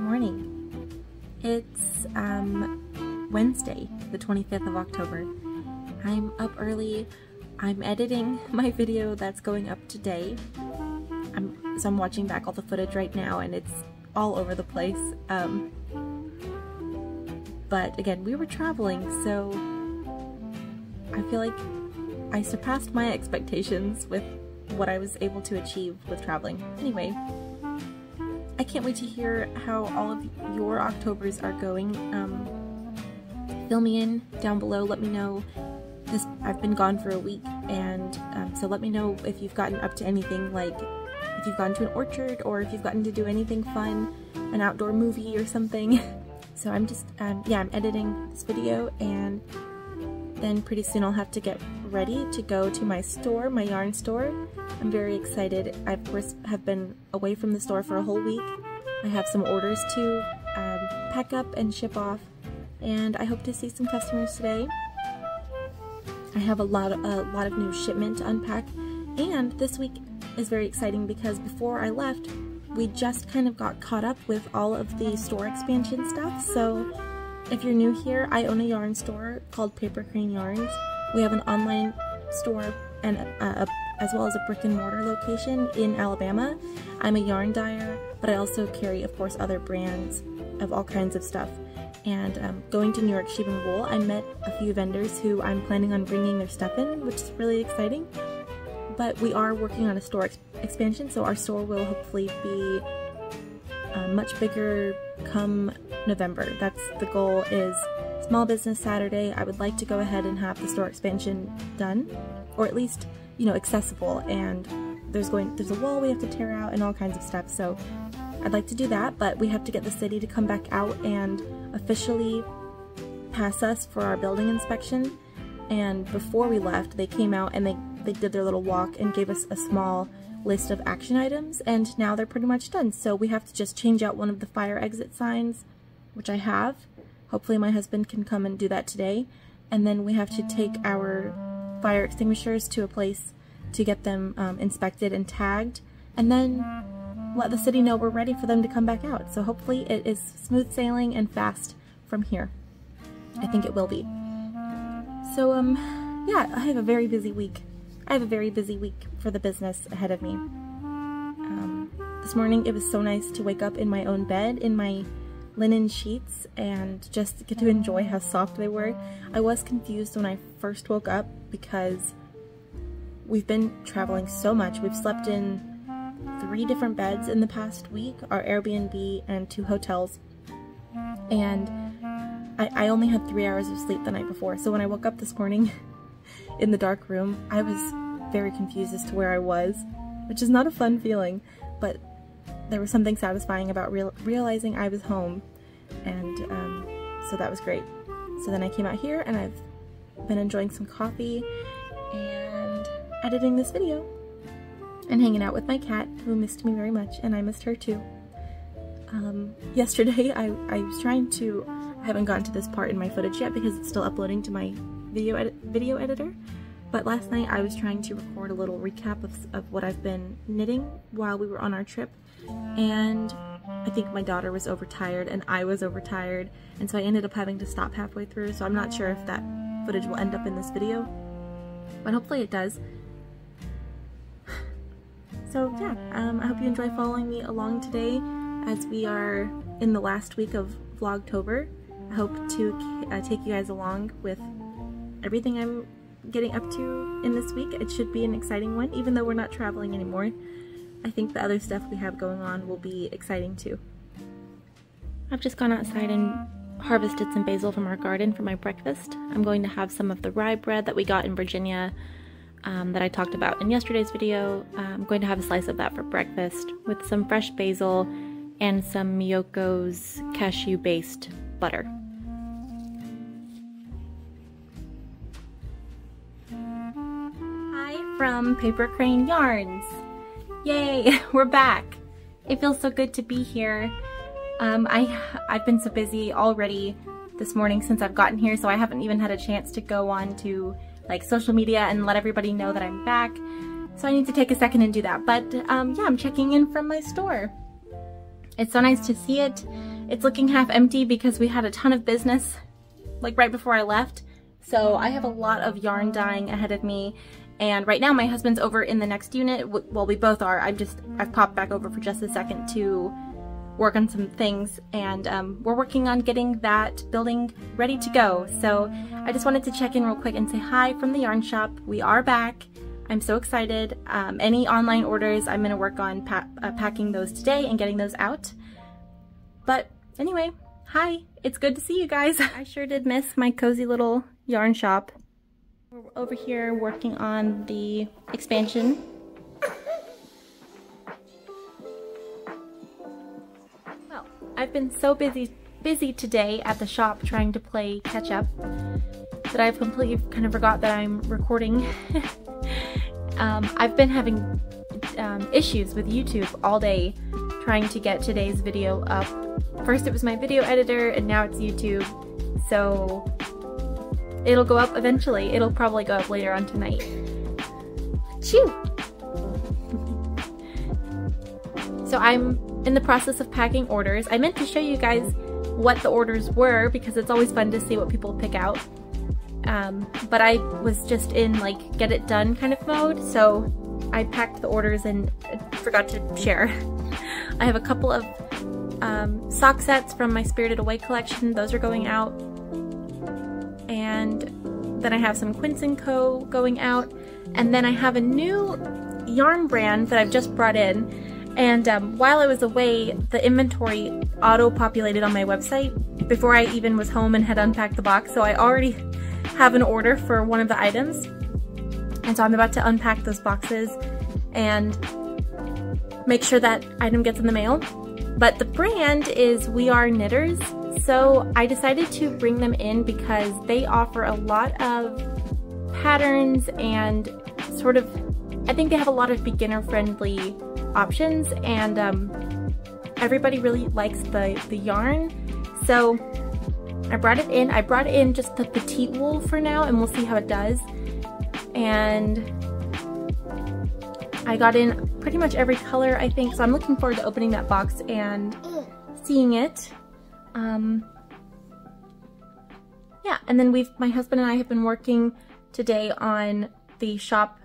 morning. It's Wednesday, the 25th of October. I'm up early. I'm editing my video that's going up today. So I'm watching back all the footage right now and it's all over the place. But again, we were traveling, so I feel like I surpassed my expectations with what I was able to achieve with traveling. Anyway, I can't wait to hear how all of your Octobers are going. Fill me in down below, let me know. I've been gone for a week, and so let me know if you've gotten up to anything, like if you've gone to an orchard or if you've gotten to do anything fun, an outdoor movie or something. So I'm just, yeah, I'm editing this video, and then pretty soon I'll have to get ready to go to my store, my yarn store. I'm very excited. I, of course, have been away from the store for a whole week. I have some orders to pack up and ship off, and I hope to see some customers today. I have a lot of new shipment to unpack, and this week is very exciting because before I left, we just kind of got caught up with all of the store expansion stuff. So if you're new here, I own a yarn store called papercraneyarns. We have an online store and as well as a brick and mortar location in Alabama. I'm a yarn dyer, but I also carry, of course, other brands of all kinds of stuff. And going to New York Sheeping Wool, I met a few vendors who I'm planning on bringing their stuff in, which is really exciting. But we are working on a store expansion, so our store will hopefully be much bigger come November. That's the goal, is Small Business Saturday. I would like to go ahead and have the store expansion done, or at least, you know, accessible. And there's a wall we have to tear out and all kinds of stuff. So I'd like to do that, but we have to get the city to come back out and officially pass us for our building inspection. And before we left, they came out and they did their little walk and gave us a small list of action items, and now they're pretty much done. So we have to just change out one of the fire exit signs, which I have. Hopefully my husband can come and do that today. And then we have to take our fire extinguishers to a place to get them inspected and tagged, and then let the city know we're ready for them to come back out. So hopefully it is smooth sailing and fast from here. I think it will be. So yeah, I have a very busy week. I have a very busy week for the business ahead of me. This morning it was so nice to wake up in my own bed, in my linen sheets, and just get to enjoy how soft they were. I was confused when I first woke up because we've been traveling so much. We've slept in 3 different beds in the past week, our Airbnb and 2 hotels, and I only had 3 hours of sleep the night before. So when I woke up this morning in the dark room, I was very confused as to where I was, which is not a fun feeling, but there was something satisfying about realizing I was home, and so that was great. So then I came out here and I've been enjoying some coffee and editing this video and hanging out with my cat, who missed me very much, and I missed her too. Yesterday I was trying to, I haven't gotten to this part in my footage yet because it's still uploading to my video editor, but last night I was trying to record a little recap of what I've been knitting while we were on our trip, and I think my daughter was overtired and I was overtired, and so I ended up having to stop halfway through. So I'm not sure if that footage will end up in this video, but hopefully it does. So yeah, I hope you enjoy following me along today as we are in the last week of Vlogtober. I hope to take you guys along with everything I'm getting up to in this week. It should be an exciting one, even though we're not traveling anymore. I think the other stuff we have going on will be exciting too. I've just gone outside and harvested some basil from our garden for my breakfast. I'm going to have some of the rye bread that we got in Virginia that I talked about in yesterday's video. I'm going to have a slice of that for breakfast with some fresh basil and some Miyoko's cashew-based butter. From Paper Crane Yarns. Yay, we're back. It feels so good to be here. I've been so busy already this morning since I've gotten here, so I haven't even had a chance to go on to like social media and let everybody know that I'm back. So I need to take a second and do that. But yeah, I'm checking in from my store. It's so nice to see it. It's looking half empty because we had a ton of business like right before I left. So I have a lot of yarn dyeing ahead of me. And right now my husband's over in the next unit. Well, we both are. I've popped back over for just a second to work on some things, and we're working on getting that building ready to go. So I just wanted to check in real quick and say hi from the yarn shop. We are back. I'm so excited. Any online orders, I'm gonna work on packing those today and getting those out. But anyway, hi, it's good to see you guys. I sure did miss my cozy little yarn shop. We're over here working on the expansion. Well, I've been so busy today at the shop trying to play catch up that I've completely kind of forgot that I'm recording. I've been having issues with YouTube all day trying to get today's video up. First it was my video editor and now it's YouTube. So it'll go up eventually. It'll probably go up later on tonight. Chew! So I'm in the process of packing orders. I meant to show you guys what the orders were because it's always fun to see what people pick out. But I was just in like get it done kind of mode, so I packed the orders and forgot to share. I have a couple of sock sets from my Spirited Away collection. Those are going out. And then I have some Quince & Co. going out, and then I have a new yarn brand that I've just brought in, and while I was away the inventory auto-populated on my website before I even was home and had unpacked the box, so I already have an order for one of the items, and so I'm about to unpack those boxes and make sure that item gets in the mail. But the brand is We Are Knitters. So I decided to bring them in because they offer a lot of patterns and sort of, I think they have a lot of beginner friendly options, and everybody really likes the yarn. So I brought it in. I brought in just the petite wool for now and we'll see how it does. And I got in pretty much every color I think, so I'm looking forward to opening that box and seeing it. Yeah, and then my husband and I have been working today on the shop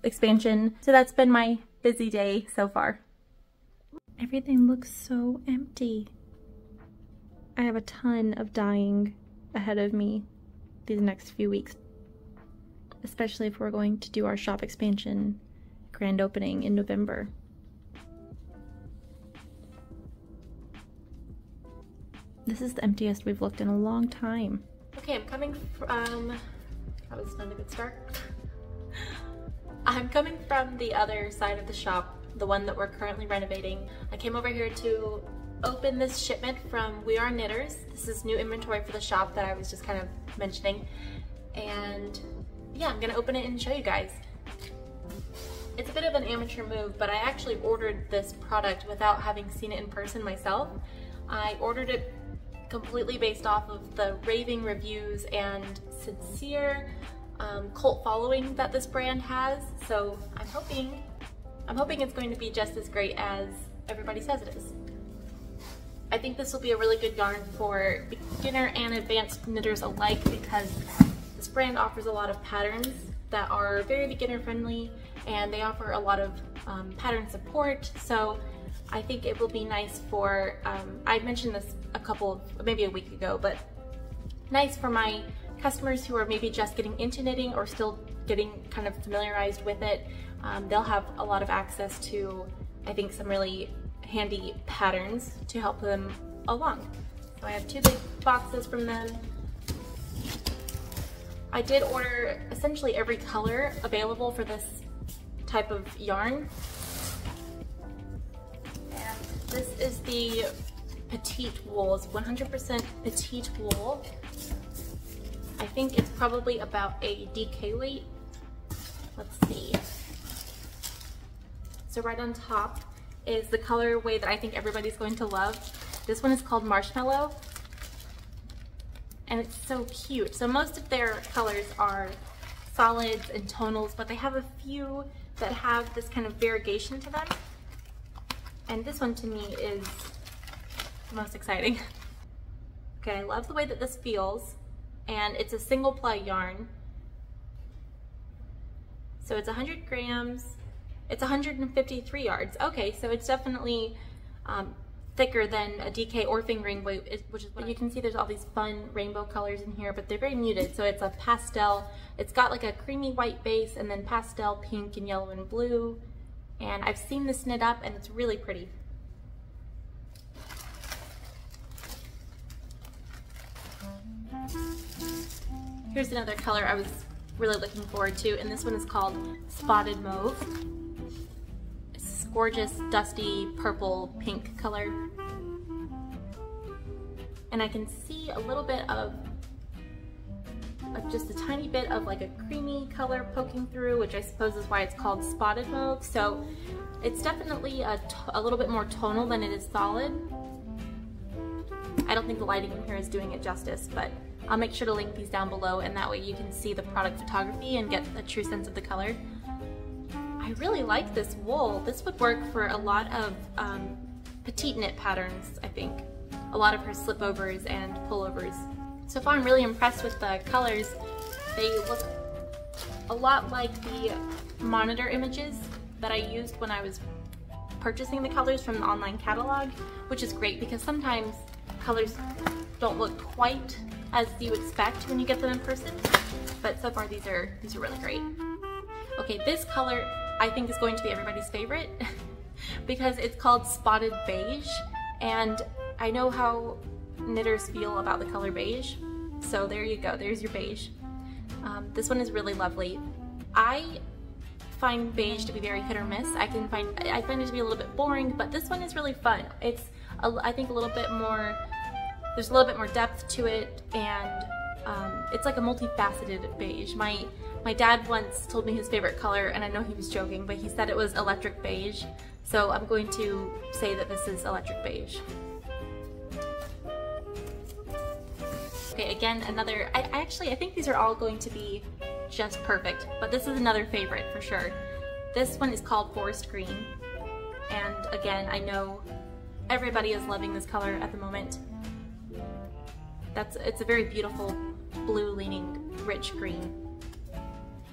expansion, so that's been my busy day so far. Everything looks so empty. I have a ton of dyeing ahead of me these next few weeks, especially if we're going to do our shop expansion grand opening in November. This is the emptiest we've looked in a long time. Okay, I'm coming from, that was not a good start. I'm coming from the other side of the shop, the one that we're currently renovating. I came over here to open this shipment from We Are Knitters. This is new inventory for the shop that I was just kind of mentioning. And yeah, I'm gonna open it and show you guys. It's a bit of an amateur move, but I actually ordered this product without having seen it in person myself. I ordered it completely based off of the raving reviews and sincere cult following that this brand has. So I'm hoping it's going to be just as great as everybody says it is. I think this will be a really good yarn for beginner and advanced knitters alike because this brand offers a lot of patterns that are very beginner friendly, and they offer a lot of pattern support. So I think it will be nice for, I mentioned this maybe a week ago, but nice for my customers who are maybe just getting into knitting or still getting kind of familiarized with it. They'll have a lot of access to, I think, some really handy patterns to help them along. So I have 2 big boxes from them. I did order essentially every color available for this type of yarn. And this is the petite wool. It's 100% petite wool. I think it's probably about a DK weight. Let's see. So right on top is the colorway that I think everybody's going to love. This one is called Marshmallow, and it's so cute. So most of their colors are solids and tonals, but they have a few that have this kind of variegation to them. And this one to me is the most exciting. Okay, I love the way that this feels, and it's a single ply yarn. So it's 100 grams, it's 153 yards. Okay, so it's definitely thicker than a DK or fingering weight, which is what you can see. There's all these fun rainbow colors in here, but they're very muted. So it's a pastel, it's got like a creamy white base and then pastel pink and yellow and blue. And I've seen this knit up and it's really pretty. Here's another color I was really looking forward to, and this one is called Spotted Mauve. It's this gorgeous, dusty, purple, pink color. And I can see a little bit of just a tiny bit of like a creamy color poking through, which I suppose is why it's called Spotted Mauve. So it's definitely a little bit more tonal than it is solid. I don't think the lighting in here is doing it justice, but I'll make sure to link these down below, and that way you can see the product photography and get a true sense of the color. I really like this wool. This would work for a lot of petite knit patterns, I think. A lot of her slipovers and pullovers. So far I'm really impressed with the colors. They look a lot like the monitor images that I used when I was purchasing the colors from the online catalog, which is great because sometimes colors don't look quite as you expect when you get them in person, but so far these are really great. Okay, this color I think is going to be everybody's favorite because it's called Spotted Beige, and I know how knitters feel about the color beige, so there you go, there's your beige. This one is really lovely. I find beige to be very hit or miss. I find it to be a little bit boring, but this one is really fun. It's I think a little bit more, there's a little bit more depth to it, and it's like a multifaceted beige. My dad once told me his favorite color, and I know he was joking, but he said it was electric beige, so I'm going to say that this is electric beige. Okay, again, another, I think these are all going to be just perfect, but this is another favorite for sure. This one is called Forest Green, and again, I know everybody is loving this color at the moment. It's a very beautiful blue leaning rich green.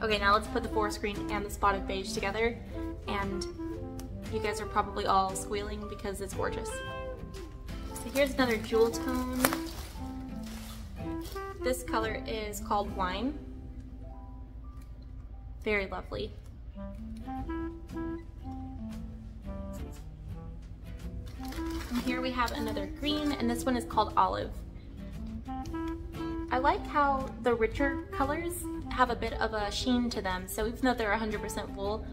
Okay, now let's put the forest green and the spotted beige together, and you guys are probably all squealing because it's gorgeous. So here's another jewel tone. This color is called Wine. Very lovely. And here we have another green, and this one is called Olive. I like how the richer colors have a bit of a sheen to them, so even though they're 100% wool,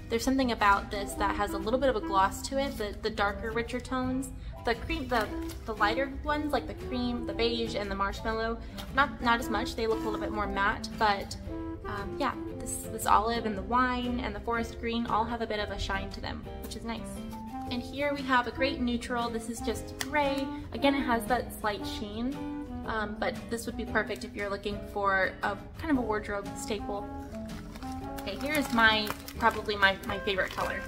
there's something about this that has a little bit of a gloss to it, the darker, richer tones. The cream, the lighter ones, like the cream, the beige, and the marshmallow, not as much. They look a little bit more matte, but yeah, this olive and the wine and the forest green all have a bit of a shine to them, which is nice. And here we have a great neutral. This is just gray. Again, it has that slight sheen, but this would be perfect if you're looking for a kind of a wardrobe staple. Okay, here's probably my favorite color.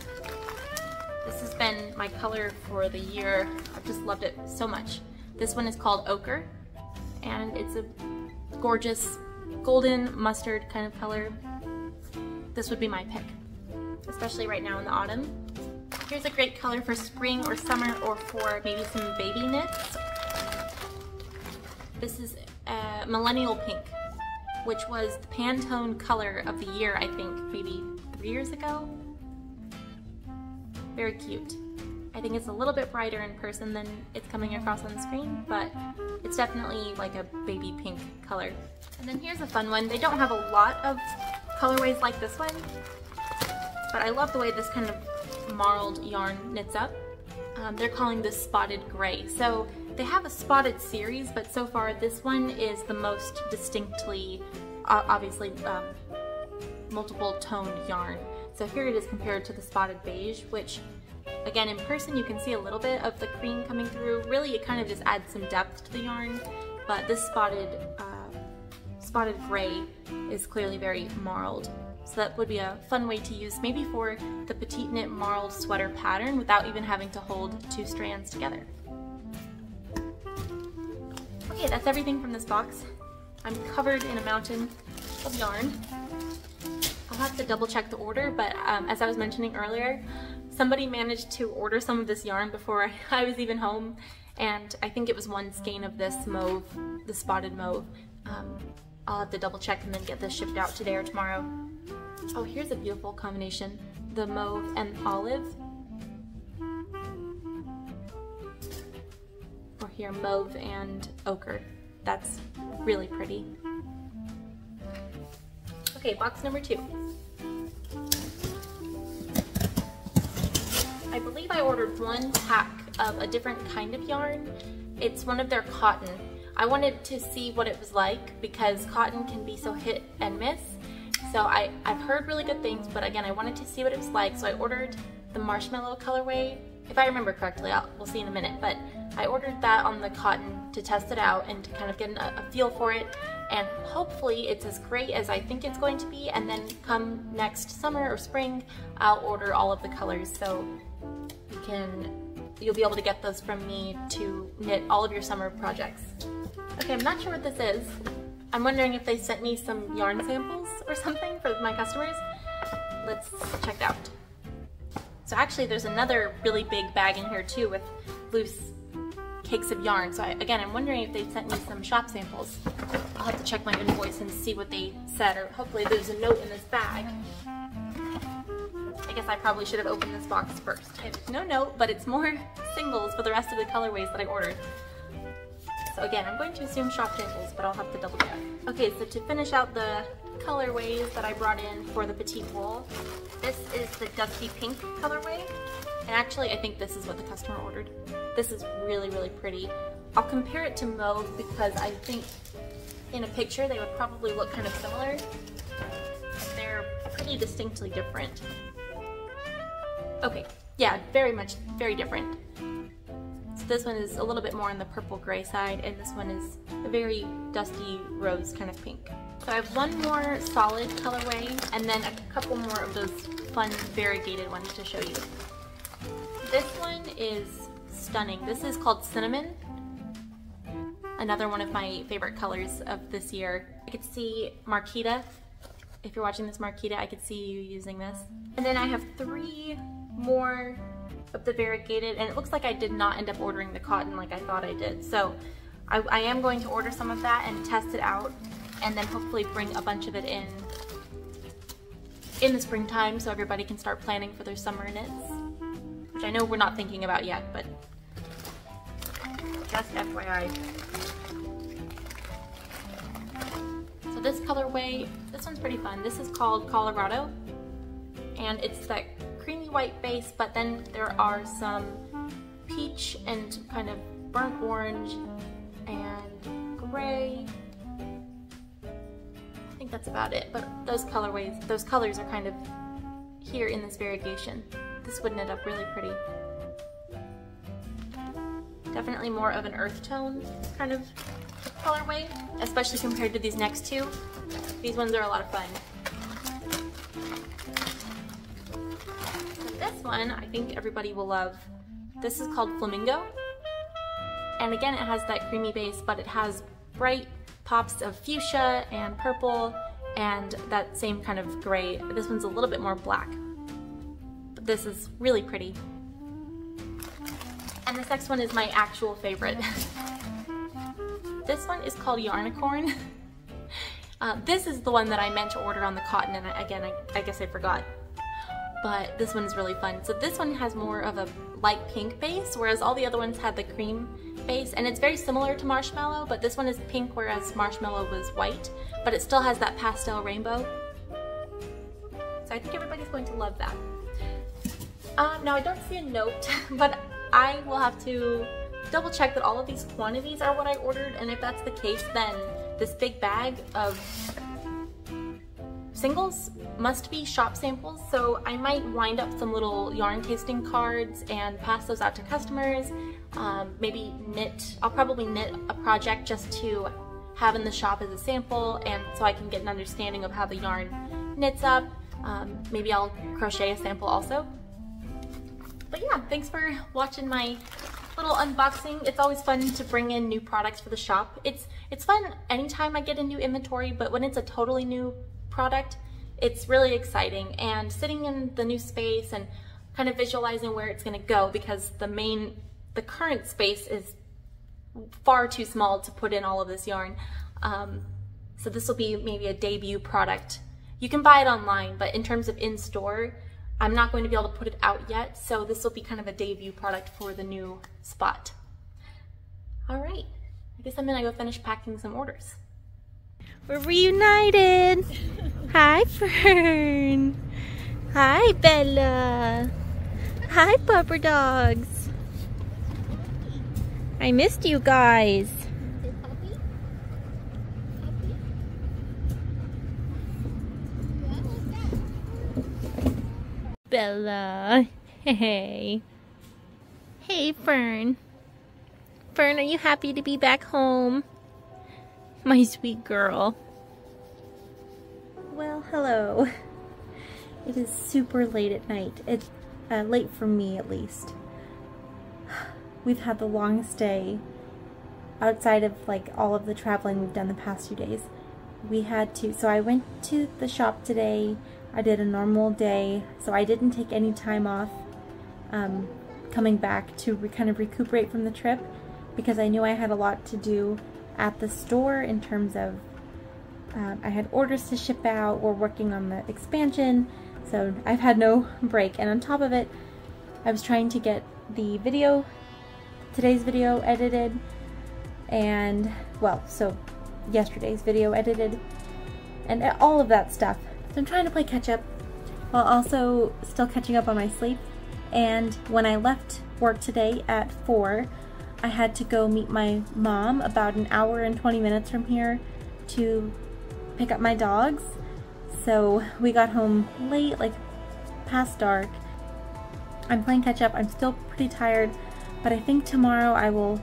This has been my color for the year. I've just loved it so much. This one is called Ochre, and it's a gorgeous golden mustard kind of color. This would be my pick, especially right now in the autumn. Here's a great color for spring or summer, or for maybe some baby knits. This is Millennial Pink, which was the Pantone color of the year, I think, maybe 3 years ago. Very cute. I think it's a little bit brighter in person than it's coming across on the screen, but it's definitely like a baby pink color. And then here's a fun one. They don't have a lot of colorways like this one, but I love the way this kind of marled yarn knits up. They're calling this Spotted Gray. So they have a spotted series, but so far this one is the most distinctly, obviously, multiple toned yarn. So here it is compared to the Spotted Beige, which again in person you can see a little bit of the cream coming through. Really it kind of just adds some depth to the yarn, but this Spotted Gray is clearly very marled. So that would be a fun way to use maybe for the petite knit marled sweater pattern without even having to hold 2 strands together. Okay, that's everything from this box. I'm covered in a mountain of yarn. I'll have to double check the order, but as I was mentioning earlier, somebody managed to order some of this yarn before I was even home, and I think it was one skein of this mauve, the spotted mauve. I'll have to double check and then get this shipped out today or tomorrow. Oh, here's a beautiful combination. The mauve and olive. Or here, mauve and ochre. That's really pretty. Okay, box number 2. I believe I ordered one pack of a different kind of yarn. It's one of their cotton. I wanted to see what it was like because cotton can be so hit and miss. So I've heard really good things, but again, I wanted to see what it was like. So I ordered the marshmallow colorway. If I remember correctly, we'll see in a minute, but I ordered that on the cotton to test it out and to kind of get a feel for it. And hopefully it's as great as I think it's going to be, and then come next summer or spring, I'll order all of the colors so you'll be able to get those from me to knit all of your summer projects. Okay, I'm not sure what this is. I'm wondering if they sent me some yarn samples or something for my customers. Let's check it out. So actually there's another really big bag in here too with loose cakes of yarn. So again, I'm wondering if they sent me some shop samples. I'll have to check my invoice and see what they said, or hopefully there's a note in this bag. I guess I probably should have opened this box first. Okay, there's no note, but it's more singles for the rest of the colorways that I ordered. So again, I'm going to assume shop samples, but I'll have to double check. Okay, so to finish out the colorways that I brought in for the petite wool, this is the dusty pink colorway. And actually, I think this is what the customer ordered. This is really, really pretty. I'll compare it to mauve because I think in a picture they would probably look kind of similar. They're pretty distinctly different. Okay, yeah, very different. So this one is a little bit more on the purple gray side, and this one is a very dusty rose kind of pink. So I have one more solid colorway, and then a couple more of those fun variegated ones to show you. This one is stunning. This is called Cinnamon. Another one of my favorite colors of this year. I could see Marquita. If you're watching this, Marquita, I could see you using this. And then I have 3 more of the variegated, and it looks like I did not end up ordering the cotton like I thought I did. So I am going to order some of that and test it out, and then hopefully bring a bunch of it in the springtime so everybody can start planning for their summer knits, which I know we're not thinking about yet, but just FYI. So this colorway, this one's pretty fun. This is called Colorado, and it's that creamy white base, but then there are some peach and kind of burnt orange and gray. I think that's about it, but those colors are kind of here in this variegation. This would knit up really pretty. Definitely more of an earth tone kind of colorway, especially compared to these next 2. These ones are a lot of fun. This one, I think everybody will love. This is called Flamingo. And again, it has that creamy base, but it has bright pops of fuchsia and purple and that same kind of gray. This one's a little bit more black. But this is really pretty. And this next one is my actual favorite. This one is called Yarnicorn. This is the one that I meant to order on the cotton, and I guess I forgot. But this one is really fun. So this one has more of a light pink base, whereas all the other ones had the cream base, and it's very similar to Marshmallow, but this one is pink whereas Marshmallow was white, but it still has that pastel rainbow. So I think everybody's going to love that. Now I don't see a note, but I will have to double check that all of these quantities are what I ordered, and if that's the case, then this big bag of singles must be shop samples, so I might wind up some little yarn tasting cards and pass those out to customers. Maybe I'll probably knit a project just to have in the shop as a sample, and so I can get an understanding of how the yarn knits up. Maybe I'll crochet a sample also. But yeah, thanks for watching my little unboxing. It's always fun to bring in new products for the shop. It's fun anytime I get a new inventory, but when it's a totally new product, it's really exciting. And sitting in the new space and kind of visualizing where it's going to go, because the current space is far too small to put in all of this yarn. So this will be maybe a debut product. You can buy it online, but in terms of in-store, I'm not going to be able to put it out yet, so this will be kind of a debut product for the new spot. All right, I guess I'm gonna go finish packing some orders. We're reunited! Hi, Fern! Hi, Bella! Hi, pupper dogs! I missed you guys! Bella. Hey. Hey, Fern. Fern, are you happy to be back home? My sweet girl. Well, hello. It is super late at night. It's late for me, at least. We've had the longest day outside of like all of the traveling we've done the past 2 days. So I went to the shop today. I did a normal day, so I didn't take any time off coming back to kind of recuperate from the trip, because I knew I had a lot to do at the store in terms of I had orders to ship out. We're working on the expansion, so I've had no break. And on top of it, I was trying to get the today's video edited, and well, so yesterday's video edited, and all of that stuff. So I'm trying to play catch up while also still catching up on my sleep. And when I left work today at 4, I had to go meet my mom about an hour and 20 minutes from here to pick up my dogs. So we got home late, like past dark. I'm playing catch up. I'm still pretty tired, but I think tomorrow I will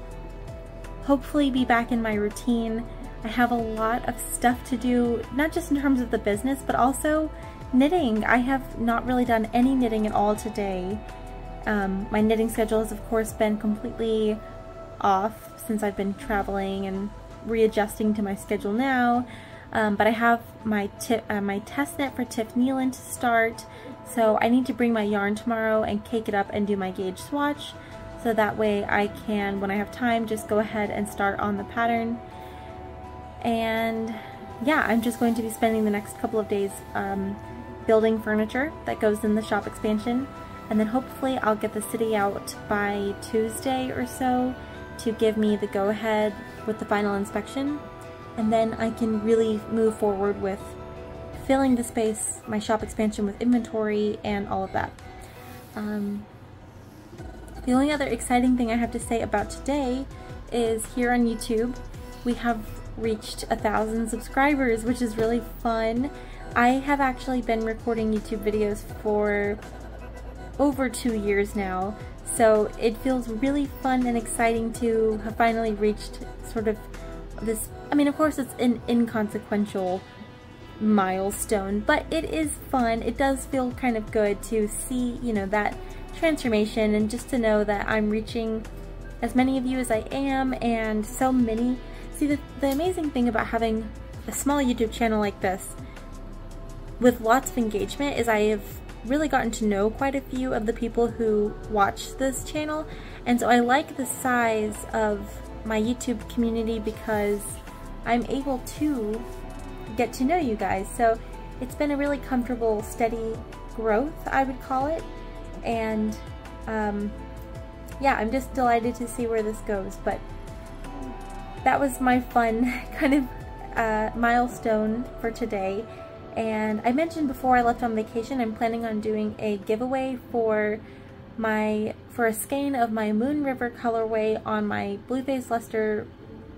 hopefully be back in my routine. I have a lot of stuff to do, not just in terms of the business, but also knitting. I have not really done any knitting at all today. My knitting schedule has, of course, been completely off since I've been traveling and readjusting to my schedule now. But I have my test knit for Tiff Nealon to start, so I need to bring my yarn tomorrow and cake it up and do my gauge swatch, so that way I can, when I have time, just go ahead and start on the pattern. And yeah, I'm just going to be spending the next couple of days building furniture that goes in the shop expansion, and then hopefully I'll get the city out by Tuesday or so to give me the go-ahead with the final inspection, and then I can really move forward with filling the space, my shop expansion, with inventory and all of that. The only other exciting thing I have to say about today is here on YouTube we have reached 1,000 subscribers, which is really fun. I have actually been recording YouTube videos for over 2 years now, so it feels really fun and exciting to have finally reached sort of this, I mean, of course it's an inconsequential milestone, but it is fun. It does feel kind of good to see, you know, that transformation, and just to know that I'm reaching as many of you as I am, and so many. See, the amazing thing about having a small YouTube channel like this with lots of engagement is I have really gotten to know quite a few of the people who watch this channel, and so I like the size of my YouTube community because I'm able to get to know you guys. So it's been a really comfortable, steady growth, I would call it, and yeah, I'm just delighted to see where this goes. But that was my fun kind of milestone for today. And I mentioned before I left on vacation, I'm planning on doing a giveaway for a skein of my Moon River colorway on my Blueface Luster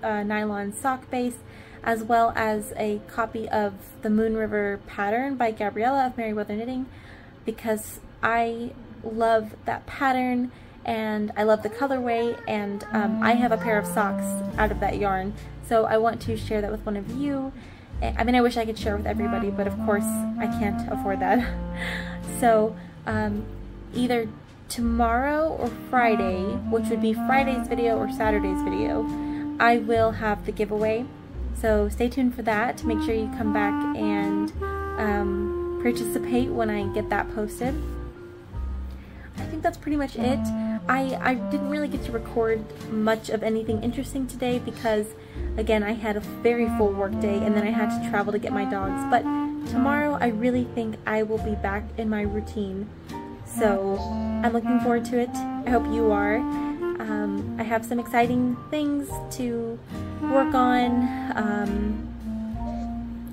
nylon sock base, as well as a copy of the Moon River pattern by Gabriella of Merryweather Knitting, because I love that pattern and I love the colorway, and I have a pair of socks out of that yarn, so I want to share that with one of you. I mean, I wish I could share with everybody, but of course I can't afford that. So either tomorrow or Friday, which would be Friday's video or Saturday's video, I will have the giveaway. So stay tuned for that. Make sure you come back and participate when I get that posted. I think that's pretty much it. I didn't really get to record much of anything interesting today because, again, I had a very full work day and then I had to travel to get my dogs. But tomorrow I really think I will be back in my routine. So I'm looking forward to it. I hope you are. I have some exciting things to work on.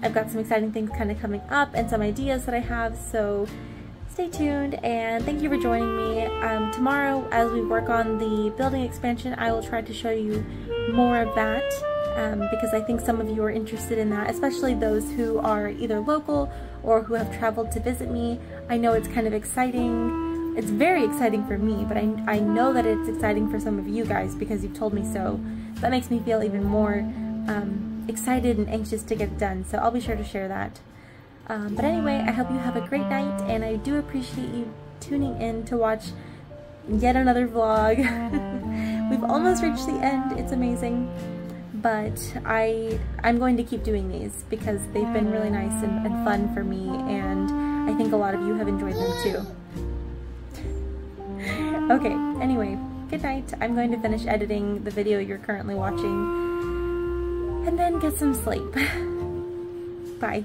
I've got some exciting things kind of coming up and some ideas that I have, so stay tuned and thank you for joining me. Tomorrow, as we work on the building expansion, I will try to show you more of that because I think some of you are interested in that, especially those who are either local or who have traveled to visit me. I know it's kind of exciting. It's very exciting for me, but I know that it's exciting for some of you guys because you've told me so. That makes me feel even more excited and anxious to get it done, so I'll be sure to share that. But anyway, I hope you have a great night, and I do appreciate you tuning in to watch yet another vlog. We've almost reached the end. It's amazing. But I'm going to keep doing these because they've been really nice and fun for me, and I think a lot of you have enjoyed them too. Okay, anyway, good night. I'm going to finish editing the video you're currently watching and then get some sleep. Bye.